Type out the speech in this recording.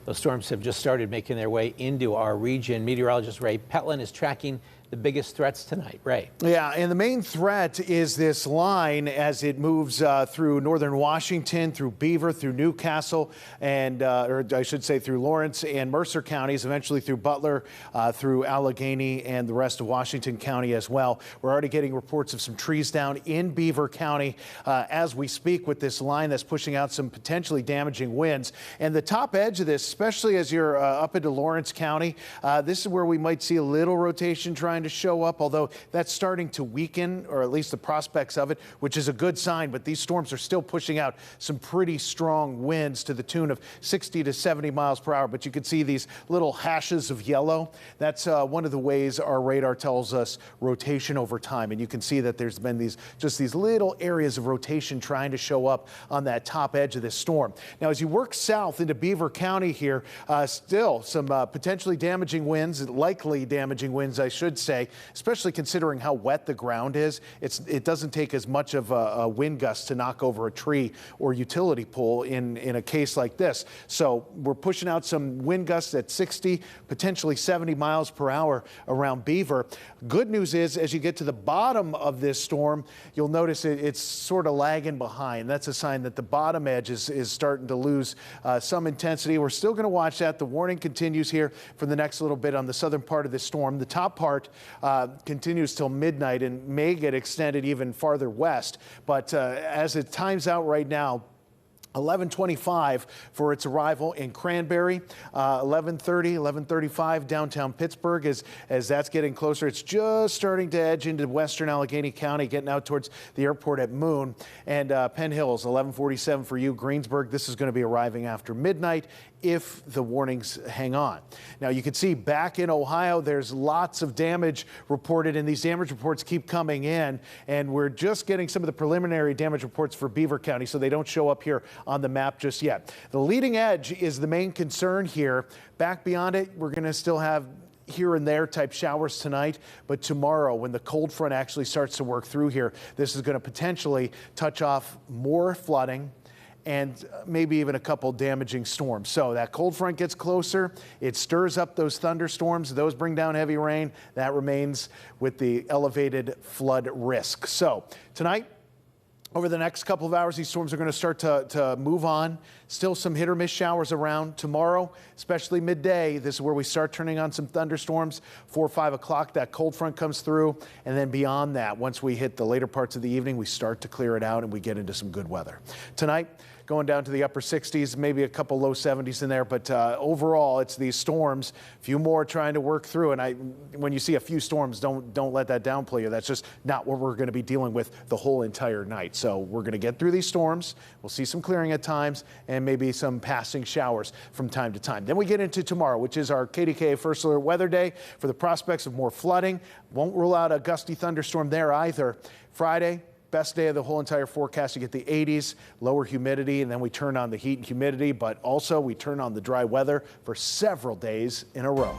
Those storms have just started making their way into our region. Meteorologist Ray Petelin is tracking the biggest threats tonight. Ray. Yeah, and the main threat is this line as it moves through northern Washington, through Beaver, through Newcastle, and or I should say through Lawrence and Mercer counties, eventually through Butler, through Allegheny, and the rest of Washington County as well. We're already getting reports of some trees down in Beaver County as we speak, with this line that's pushing out some potentially damaging winds. And the top edge of this, especially as you're up into Lawrence County, this is where we might see a little rotation trying to show up, although that's starting to weaken, or at least the prospects of it, which is a good sign. But these storms are still pushing out some pretty strong winds to the tune of 60 to 70 miles per hour. But you can see these little hashes of yellow. That's one of the ways our radar tells us rotation over time. And you can see that there's been these little areas of rotation trying to show up on that top edge of this storm. Now, as you work south into Beaver County here, still some potentially damaging winds, likely damaging winds, I should say, especially considering how wet the ground is. It doesn't take as much of a wind gust to knock over a tree or utility pole in a case like this. So we're pushing out some wind gusts at 60, potentially 70 miles per hour around Beaver. Good news is, as you get to the bottom of this storm, you'll notice it's sort of lagging behind. That's a sign that the bottom edge is starting to lose some intensity. We're still going to watch that. The warning continues here for the next little bit on the southern part of this storm. The top part continues till midnight and may get extended even farther west. But as it times out right now, 11:25 for its arrival in Cranberry, 11:30, 11:35 downtown Pittsburgh. As that's getting closer, it's just starting to edge into western Allegheny County, getting out towards the airport at Moon. And Penn Hills, 11:47 for you. Greensburg, this is going to be arriving after midnight if the warnings hang on. Now, you can see back in Ohio, there's lots of damage reported, and these damage reports keep coming in. And we're just getting some of the preliminary damage reports for Beaver County, so they don't show up here on the map just yet. The leading edge is the main concern here. Back beyond it, we're going to still have here and there type showers tonight, but tomorrow, when the cold front actually starts to work through here, this is going to potentially touch off more flooding and maybe even a couple damaging storms. So that cold front gets closer, it stirs up those thunderstorms, those bring down heavy rain. That remains with the elevated flood risk. So tonight, over the next couple of hours, these storms are going to start to move on. Still some hit or miss showers around. Tomorrow, especially midday, this is where we start turning on some thunderstorms. 4 or 5 o'clock, that cold front comes through. And then beyond that, once we hit the later parts of the evening, we start to clear it out and we get into some good weather. Tonight, going down to the upper 60s, maybe a couple low 70s in there. But overall, it's these storms, a few more trying to work through. And when you see a few storms, don't let that downplay you. That's just not what we're going to be dealing with the whole entire night. So we're going to get through these storms. We'll see some clearing at times and maybe some passing showers from time to time. Then we get into tomorrow, which is our KDKA First Alert Weather Day, for the prospects of more flooding. Won't rule out a gusty thunderstorm there either. Friday, best day of the whole entire forecast. You get the 80s, lower humidity, and then we turn on the heat and humidity, but also we turn on the dry weather for several days in a row.